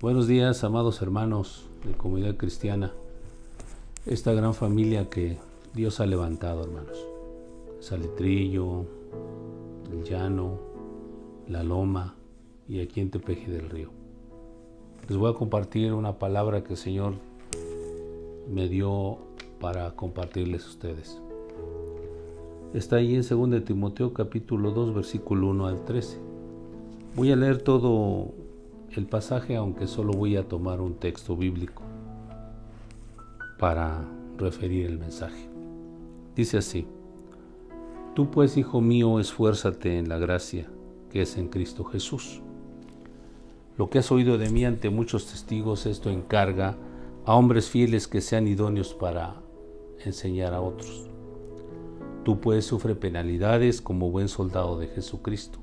Buenos días, amados hermanos de Comunidad Cristiana, esta gran familia que Dios ha levantado, hermanos. Salitrillo, el Llano, La Loma y aquí en Tepeji del Río. Les voy a compartir una palabra que el Señor me dio para compartirles a ustedes. Está ahí en 2 Timoteo capítulo 2, versículo 1 al 13. Voy a leer todo el pasaje, aunque solo voy a tomar un texto bíblico para referir el mensaje. Dice así: Tú pues, hijo mío, esfuérzate en la gracia que es en Cristo Jesús. Lo que has oído de mí ante muchos testigos, esto encarga a hombres fieles que sean idóneos para enseñar a otros. Tú pues sufre penalidades como buen soldado de Jesucristo.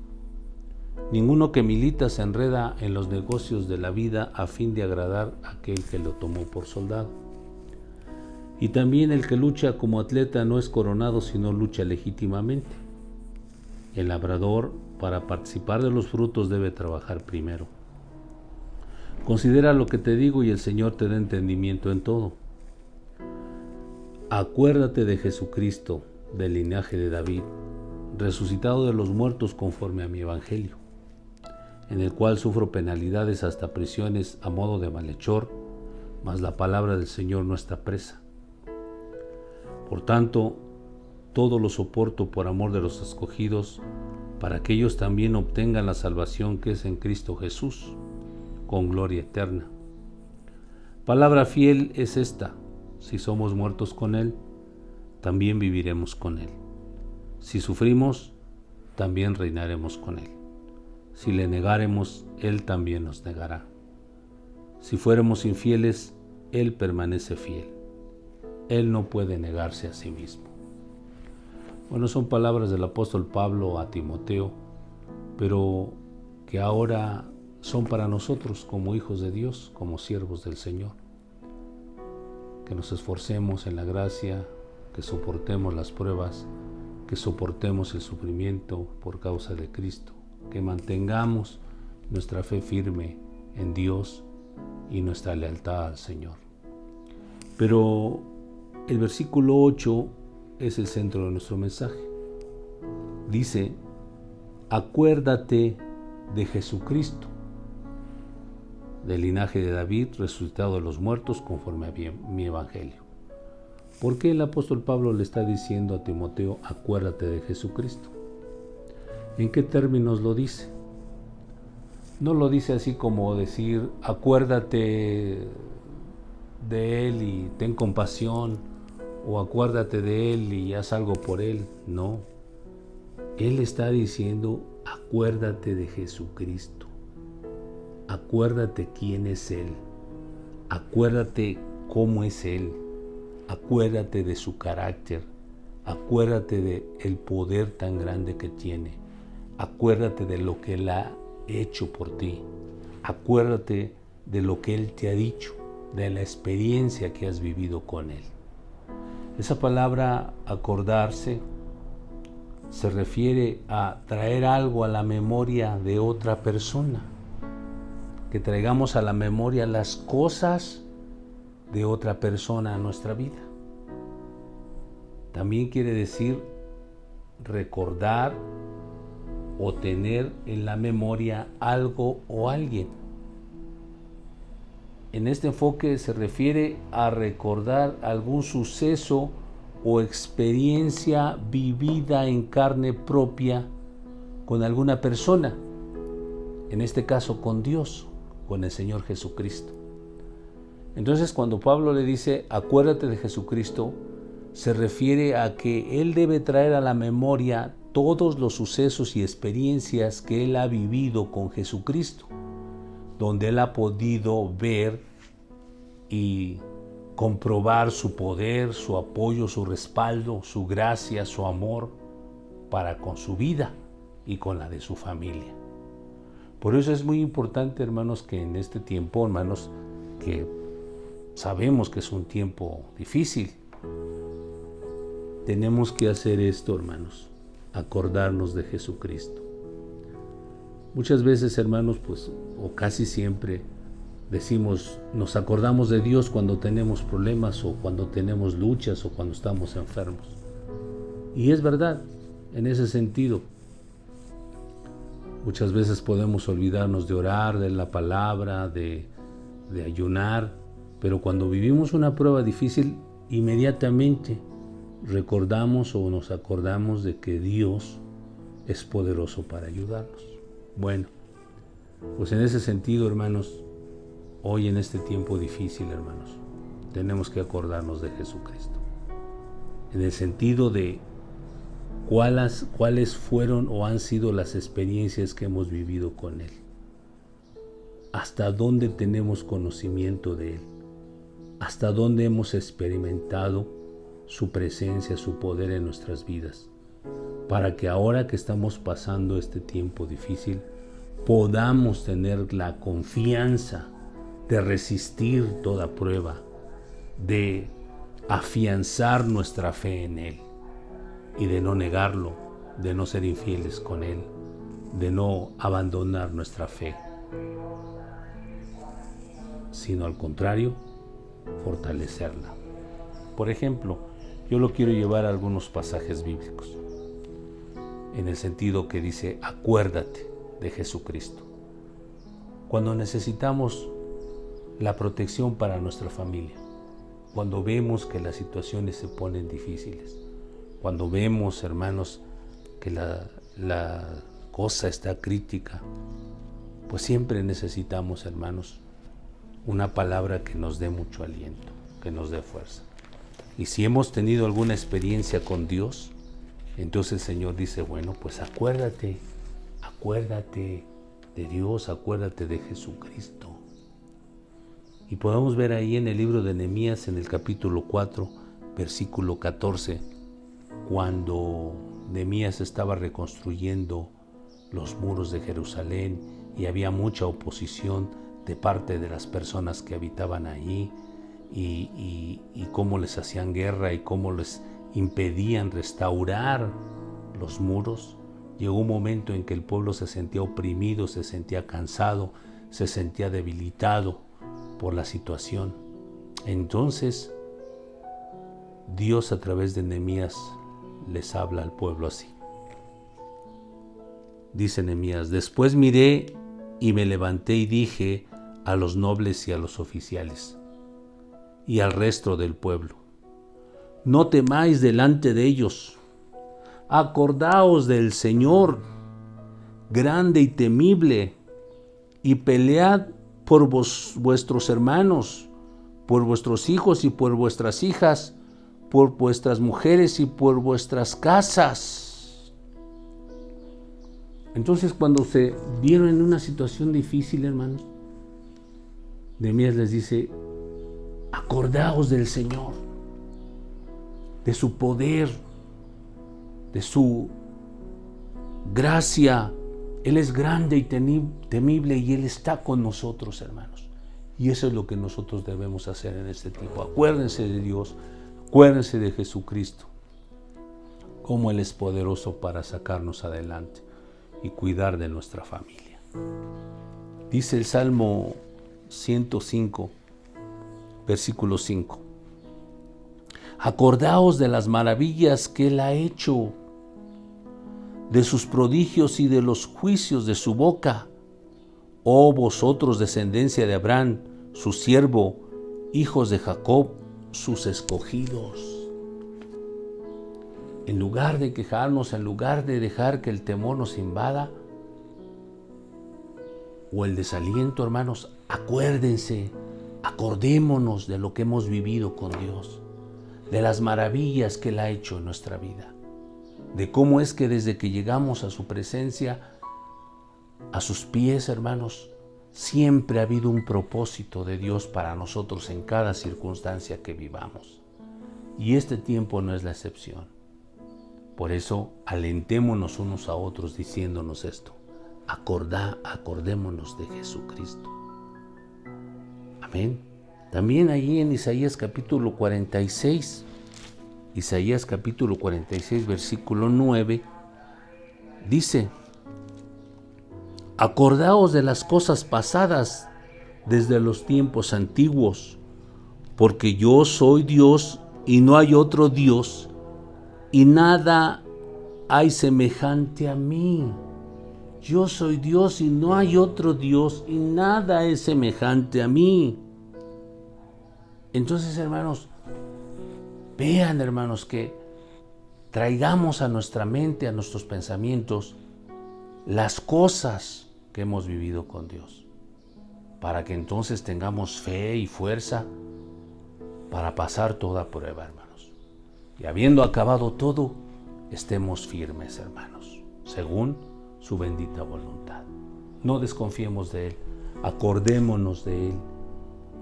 Ninguno que milita se enreda en los negocios de la vida a fin de agradar a aquel que lo tomó por soldado. Y también el que lucha como atleta no es coronado, sino lucha legítimamente. El labrador, para participar de los frutos, debe trabajar primero. Considera lo que te digo y el Señor te dé entendimiento en todo. Acuérdate de Jesucristo, del linaje de David, resucitado de los muertos conforme a mi evangelio, en el cual sufro penalidades hasta prisiones a modo de malhechor, mas la palabra del Señor no está presa. Por tanto, todo lo soporto por amor de los escogidos, para que ellos también obtengan la salvación que es en Cristo Jesús, con gloria eterna. Palabra fiel es esta: si somos muertos con Él, también viviremos con Él. Si sufrimos, también reinaremos con Él. Si le negáremos, Él también nos negará. Si fuéramos infieles, Él permanece fiel. Él no puede negarse a sí mismo. Bueno, son palabras del apóstol Pablo a Timoteo, pero que ahora son para nosotros como hijos de Dios, como siervos del Señor. Que nos esforcemos en la gracia, que soportemos las pruebas, que soportemos el sufrimiento por causa de Cristo, que mantengamos nuestra fe firme en Dios y nuestra lealtad al Señor. Pero el versículo 8 es el centro de nuestro mensaje. Dice: acuérdate de Jesucristo, del linaje de David, resucitado de los muertos conforme a mi evangelio. ¿Por qué el apóstol Pablo le está diciendo a Timoteo, acuérdate de Jesucristo? ¿En qué términos lo dice? No lo dice así como decir, acuérdate de Él y ten compasión, o acuérdate de Él y haz algo por Él. No. Él está diciendo, acuérdate de Jesucristo. Acuérdate quién es Él. Acuérdate cómo es Él. Acuérdate de su carácter. Acuérdate de el poder tan grande que tiene. Acuérdate de lo que Él ha hecho por ti. Acuérdate de lo que Él te ha dicho, de la experiencia que has vivido con Él. Esa palabra acordarse se refiere a traer algo a la memoria de otra persona, que traigamos a la memoria las cosas de otra persona a nuestra vida. También quiere decir recordar o tener en la memoria algo o alguien. En este enfoque se refiere a recordar algún suceso o experiencia vivida en carne propia con alguna persona, en este caso con Dios, con el Señor Jesucristo. Entonces, cuando Pablo le dice, acuérdate de Jesucristo, se refiere a que Él debe traer a la memoria todos los sucesos y experiencias que Él ha vivido con Jesucristo, donde Él ha podido ver y comprobar su poder, su apoyo, su respaldo, su gracia, su amor para con su vida y con la de su familia. Por eso es muy importante, hermanos, que en este tiempo, hermanos, que sabemos que es un tiempo difícil, tenemos que hacer esto, hermanos, acordarnos de Jesucristo. Muchas veces, hermanos, pues, o casi siempre, decimos, nos acordamos de Dios cuando tenemos problemas o cuando tenemos luchas o cuando estamos enfermos. Y es verdad, en ese sentido. Muchas veces podemos olvidarnos de orar, de la palabra, de ayunar, pero cuando vivimos una prueba difícil, inmediatamente recordamos o nos acordamos de que Dios es poderoso para ayudarnos. Bueno, pues en ese sentido, hermanos, hoy en este tiempo difícil, hermanos, tenemos que acordarnos de Jesucristo. En el sentido de cuáles fueron o han sido las experiencias que hemos vivido con Él. Hasta dónde tenemos conocimiento de Él. Hasta dónde hemos experimentado su presencia, su poder en nuestras vidas. Para que ahora que estamos pasando este tiempo difícil, podamos tener la confianza de resistir toda prueba, de afianzar nuestra fe en Él y de no negarlo, de no ser infieles con Él, de no abandonar nuestra fe, sino al contrario, fortalecerla. Por ejemplo, yo lo quiero llevar a algunos pasajes bíblicos, en el sentido que dice, acuérdate de Jesucristo. Cuando necesitamos la protección para nuestra familia, cuando vemos que las situaciones se ponen difíciles, cuando vemos, hermanos, que la cosa está crítica, pues siempre necesitamos, hermanos, una palabra que nos dé mucho aliento, que nos dé fuerza. Y si hemos tenido alguna experiencia con Dios, entonces el Señor dice, bueno, pues acuérdate de Dios, acuérdate de Jesucristo. Y podemos ver ahí en el libro de Nehemías, en el capítulo 4, versículo 14, cuando Nehemías estaba reconstruyendo los muros de Jerusalén y había mucha oposición de parte de las personas que habitaban ahí y cómo les hacían guerra y cómo les impedían restaurar los muros. Llegó un momento en que el pueblo se sentía oprimido, se sentía cansado, se sentía debilitado por la situación. Entonces, Dios a través de Nehemías les habla al pueblo así. Dice Nehemías, después miré y me levanté y dije a los nobles y a los oficiales y al resto del pueblo, no temáis delante de ellos, acordaos del Señor, grande y temible, y pelead por vuestros hermanos, por vuestros hijos y por vuestras hijas, por vuestras mujeres y por vuestras casas. Entonces, cuando se vieron en una situación difícil, hermanos, Nehemías les dice, acordaos del Señor, de su poder, de su gracia. Él es grande y temible y Él está con nosotros, hermanos. Y eso es lo que nosotros debemos hacer en este tiempo. Acuérdense de Dios, acuérdense de Jesucristo, cómo Él es poderoso para sacarnos adelante y cuidar de nuestra familia. Dice el Salmo 105, versículo 5. Acordaos de las maravillas que Él ha hecho, de sus prodigios y de los juicios de su boca. Oh vosotros, descendencia de Abraham, su siervo, hijos de Jacob, sus escogidos. En lugar de quejarnos, en lugar de dejar que el temor nos invada o el desaliento, hermanos, acuérdense, acordémonos de lo que hemos vivido con Dios, de las maravillas que Él ha hecho en nuestra vida, de cómo es que desde que llegamos a su presencia, a sus pies, hermanos, siempre ha habido un propósito de Dios para nosotros en cada circunstancia que vivamos. Y este tiempo no es la excepción. Por eso, alentémonos unos a otros diciéndonos esto. Acordémonos de Jesucristo. Amén. También allí en Isaías capítulo 46, Isaías capítulo 46, versículo 9, dice, acordaos de las cosas pasadas, desde los tiempos antiguos, porque yo soy Dios y no hay otro Dios, y nada hay semejante a mí. Yo soy Dios y no hay otro Dios, y nada es semejante a mí. Entonces, hermanos, vean, hermanos, que traigamos a nuestra mente, a nuestros pensamientos, las cosas que hemos vivido con Dios, para que entonces tengamos fe y fuerza para pasar toda prueba, hermanos. Y habiendo acabado todo, estemos firmes, hermanos, según su bendita voluntad. No desconfiemos de Él, acordémonos de Él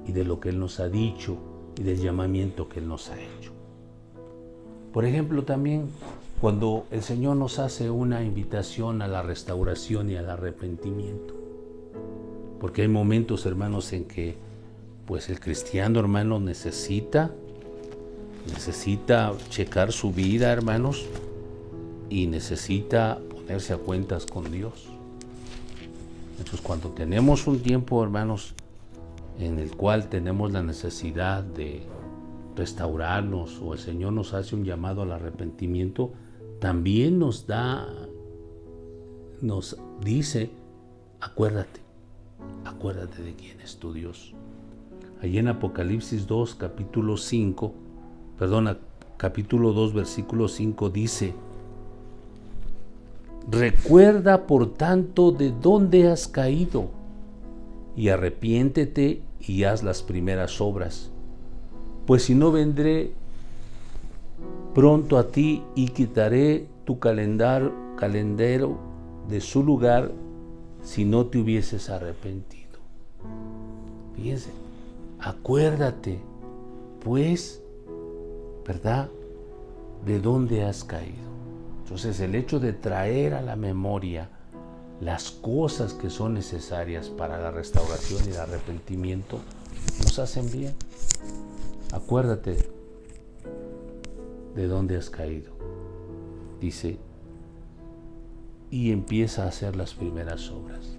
y de lo que Él nos ha dicho y del llamamiento que Él nos ha hecho. Por ejemplo, también cuando el Señor nos hace una invitación a la restauración y al arrepentimiento. Porque hay momentos, hermanos, en que pues el cristiano, hermano, necesita checar su vida, hermanos, y necesita ponerse a cuentas con Dios. Entonces, cuando tenemos un tiempo, hermanos, en el cual tenemos la necesidad de restaurarnos, o el Señor nos hace un llamado al arrepentimiento, también nos dice, acuérdate de quién es tu Dios. Allí en Apocalipsis 2, capítulo 2, versículo 5 dice: recuerda por tanto de dónde has caído, y arrepiéntete y haz las primeras obras, pues si no, vendré pronto a ti y quitaré tu calendero de su lugar si no te hubieses arrepentido. Fíjense, acuérdate, pues, ¿verdad?, de dónde has caído. Entonces, el hecho de traer a la memoria las cosas que son necesarias para la restauración y el arrepentimiento nos hacen bien. Acuérdate de dónde has caído, dice, y empieza a hacer las primeras obras.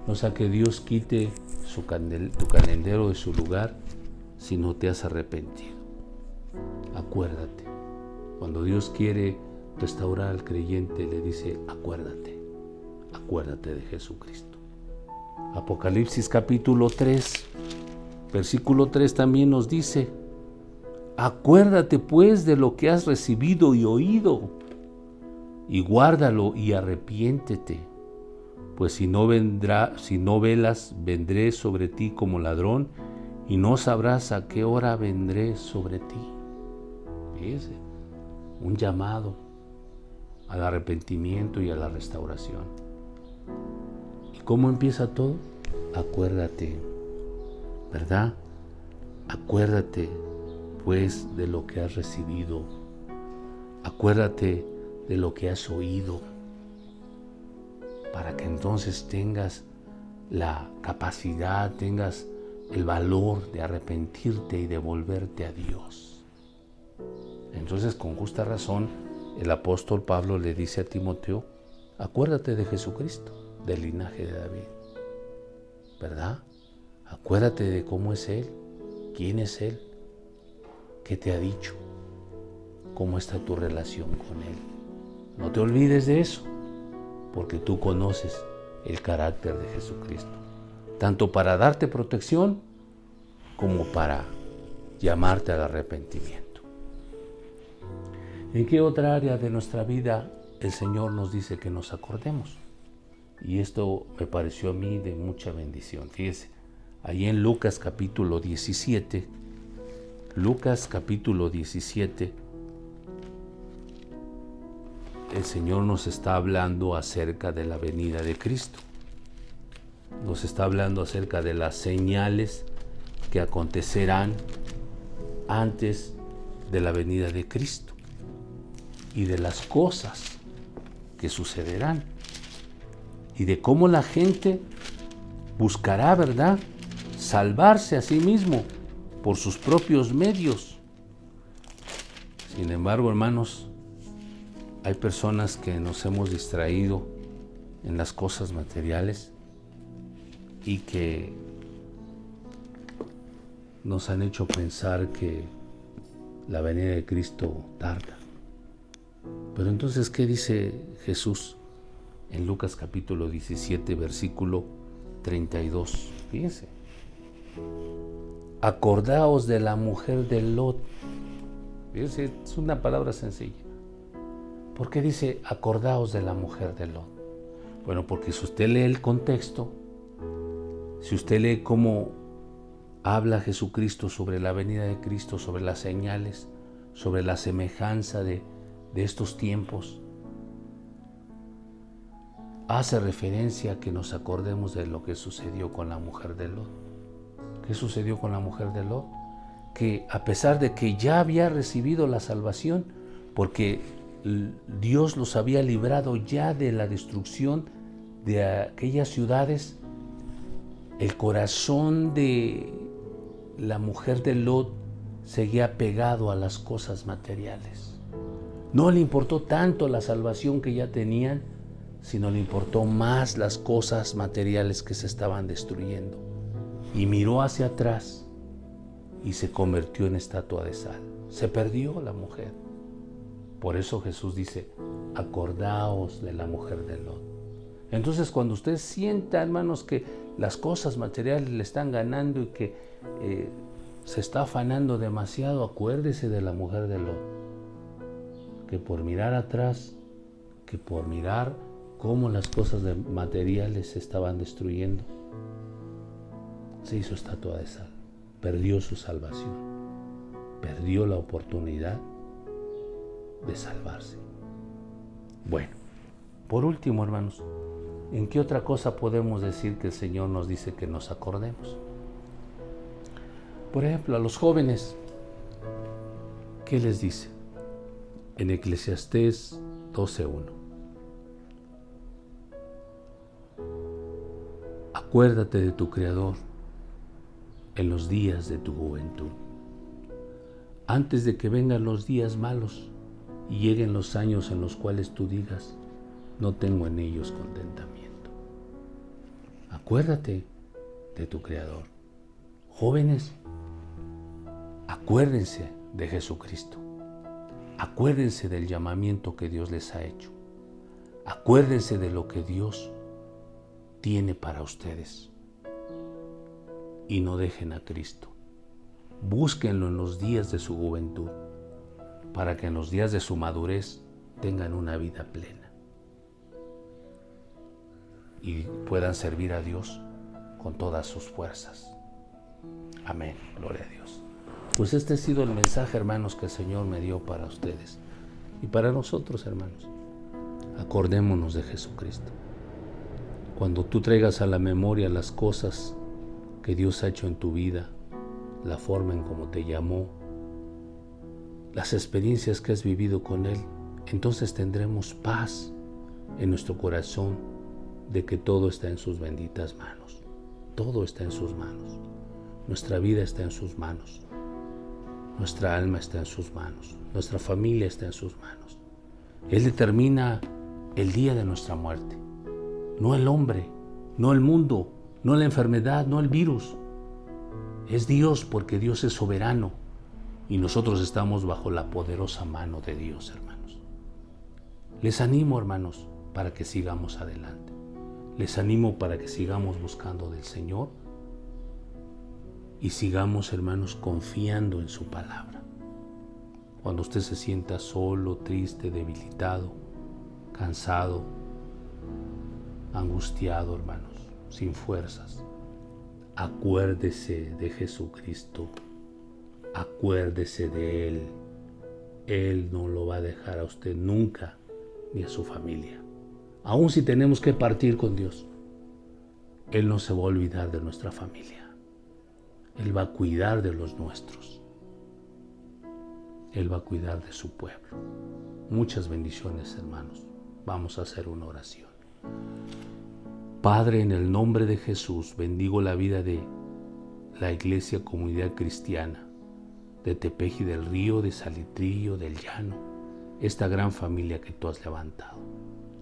No sea que Dios quite tu calendero de su lugar si no te has arrepentido. Acuérdate. Cuando Dios quiere restaurar al creyente, le dice: acuérdate de Jesucristo. Apocalipsis capítulo 3, versículo 3 también nos dice: acuérdate pues de lo que has recibido y oído, y guárdalo y arrepiéntete, pues si no velas, vendré sobre ti como ladrón, y no sabrás a qué hora vendré sobre ti. Fíjese, un llamado al arrepentimiento y a la restauración. ¿Y cómo empieza todo? Acuérdate, ¿verdad? Acuérdate pues de lo que has recibido. Acuérdate de lo que has oído, para que entonces tengas la capacidad, tengas el valor de arrepentirte y de volverte a Dios. Entonces, con justa razón, el apóstol Pablo le dice a Timoteo: acuérdate de Jesucristo, del linaje de David, ¿verdad? Acuérdate de cómo es Él, quién es Él, qué te ha dicho, cómo está tu relación con Él. No te olvides de eso, porque tú conoces el carácter de Jesucristo, tanto para darte protección como para llamarte al arrepentimiento. ¿En qué otra área de nuestra vida el Señor nos dice que nos acordemos? Y esto me pareció a mí de mucha bendición. Fíjese, ahí en Lucas capítulo 17, el Señor nos está hablando acerca de la venida de Cristo. Nos está hablando acerca de las señales que acontecerán antes de la venida de Cristo y de las cosas que sucederán y de cómo la gente buscará, ¿verdad?, salvarse a sí mismo por sus propios medios. Sin embargo, hermanos, hay personas que nos hemos distraído en las cosas materiales y que nos han hecho pensar que la venida de Cristo tarda. Pero entonces, ¿qué dice Jesús en Lucas capítulo 17, versículo 32? Fíjense. Acordaos de la mujer de Lot. Fíjense, es una palabra sencilla. ¿Por qué dice acordaos de la mujer de Lot? Bueno, porque si usted lee el contexto, si usted lee cómo habla Jesucristo sobre la venida de Cristo, sobre las señales, sobre la semejanza de estos tiempos, hace referencia a que nos acordemos de lo que sucedió con la mujer de Lot. ¿Qué sucedió con la mujer de Lot? Que a pesar de que ya había recibido la salvación, porque Dios los había librado ya de la destrucción de aquellas ciudades, el corazón de la mujer de Lot seguía pegado a las cosas materiales. No le importó tanto la salvación que ya tenían, sino le importó más las cosas materiales que se estaban destruyendo. Y miró hacia atrás y se convirtió en estatua de sal. Se perdió la mujer. Por eso Jesús dice, acordaos de la mujer de Lot. Entonces, cuando usted sienta, hermanos, que las cosas materiales le están ganando y que se está afanando demasiado, acuérdese de la mujer de Lot. Que por mirar atrás, que por mirar cómo las cosas materiales se estaban destruyendo, se hizo estatua de sal, perdió su salvación, perdió la oportunidad de salvarse. Bueno, por último, hermanos, ¿en qué otra cosa podemos decir que el Señor nos dice que nos acordemos? Por ejemplo, a los jóvenes, ¿qué les dice? En Eclesiastés 12:1. Acuérdate de tu Creador en los días de tu juventud, antes de que vengan los días malos y lleguen los años en los cuales tú digas, no tengo en ellos contentamiento. Acuérdate de tu Creador. Jóvenes, acuérdense de Jesucristo. Acuérdense del llamamiento que Dios les ha hecho. Acuérdense de lo que Dios tiene para ustedes. Y no dejen a Cristo. Búsquenlo en los días de su juventud, para que en los días de su madurez tengan una vida plena y puedan servir a Dios con todas sus fuerzas. Amén. Gloria a Dios. Pues este ha sido el mensaje, hermanos, que el Señor me dio para ustedes y para nosotros, hermanos. Acordémonos de Jesucristo. Cuando tú traigas a la memoria las cosas que Dios ha hecho en tu vida, la forma en cómo te llamó, las experiencias que has vivido con Él, entonces tendremos paz en nuestro corazón de que todo está en sus benditas manos. Todo está en sus manos. Nuestra vida está en sus manos. Nuestra alma está en sus manos. Nuestra familia está en sus manos. Él determina el día de nuestra muerte. No el hombre, no el mundo, no la enfermedad, no el virus. Es Dios, porque Dios es soberano y nosotros estamos bajo la poderosa mano de Dios, hermanos. Les animo, hermanos, para que sigamos adelante. Les animo para que sigamos buscando del Señor y sigamos, hermanos, confiando en su palabra. Cuando usted se sienta solo, triste, debilitado, cansado, angustiado, hermanos, sin fuerzas, acuérdese de Jesucristo, acuérdese de Él. Él no lo va a dejar a usted nunca, ni a su familia. Aun si tenemos que partir con Dios, Él no se va a olvidar de nuestra familia. Él va a cuidar de los nuestros. Él va a cuidar de su pueblo. Muchas bendiciones, hermanos. Vamos a hacer una oración. Padre, en el nombre de Jesús, bendigo la vida de la Iglesia Comunidad Cristiana, de Tepeji del Río, de Salitrillo, del Llano, esta gran familia que tú has levantado.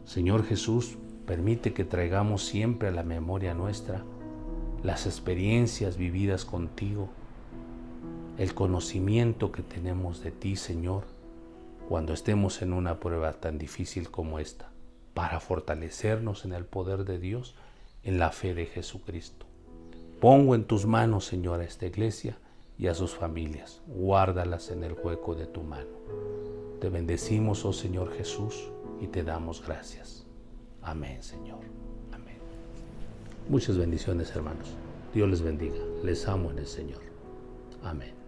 Señor Jesús, permite que traigamos siempre a la memoria nuestra las experiencias vividas contigo, el conocimiento que tenemos de ti, Señor, cuando estemos en una prueba tan difícil como esta, para fortalecernos en el poder de Dios, en la fe de Jesucristo. Pongo en tus manos, Señor, a esta iglesia y a sus familias. Guárdalas en el hueco de tu mano. Te bendecimos, oh Señor Jesús, y te damos gracias. Amén, Señor. Amén. Muchas bendiciones, hermanos. Dios les bendiga. Les amo en el Señor. Amén.